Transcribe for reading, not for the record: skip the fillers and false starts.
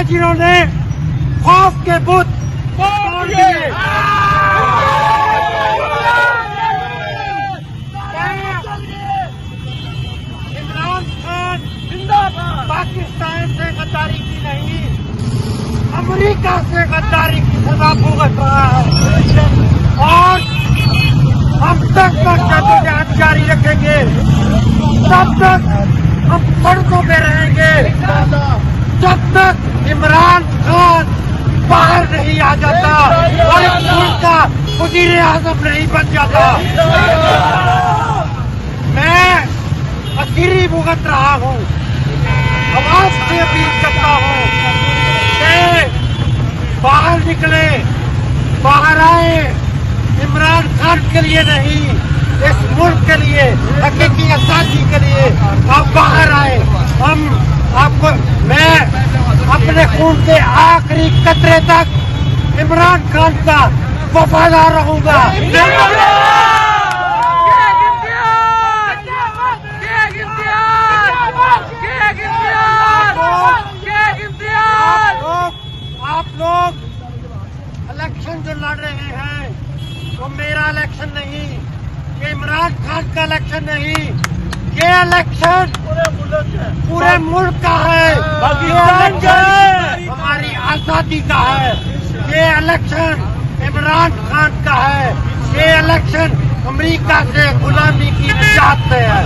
जिन्होंने खौफ के बुत तोड़ दिए। इमरान खान जिंदाबाद। पाकिस्तान से गद्दारी की नहीं, अमेरिका से गद्दारी की सजा भुगत रहा है और हम तक जद्दोजहद जारी रखेंगे। तब तक हम सड़कों पे रहेंगे जब तक इमरान खान बाहर नहीं आ जाता और इस मुल्क का वज़ीर आज़म नहीं बन जाता। मैं असीरी भुगत रहा हूँ, आवाज से अपील करता हूँ कि बाहर निकले, बाहर आए। इमरान खान के लिए नहीं, इस मुल्क के लिए, हकीकी आजादी के लिए आप बाहर आए। हम आपको, मैं अपने खून के आखिरी कतरे तक इमरान खान का वफादार रहूंगा। आप लोग इलेक्शन जो लड़ रहे हैं वो मेरा इलेक्शन नहीं, ये इमरान खान का इलेक्शन नहीं, ये इलेक्शन पूरे मुल्क का है, हमारी आजादी का है। ये इलेक्शन इमरान खान का है, ये इलेक्शन अमेरिका से गुलामी की निजात से है।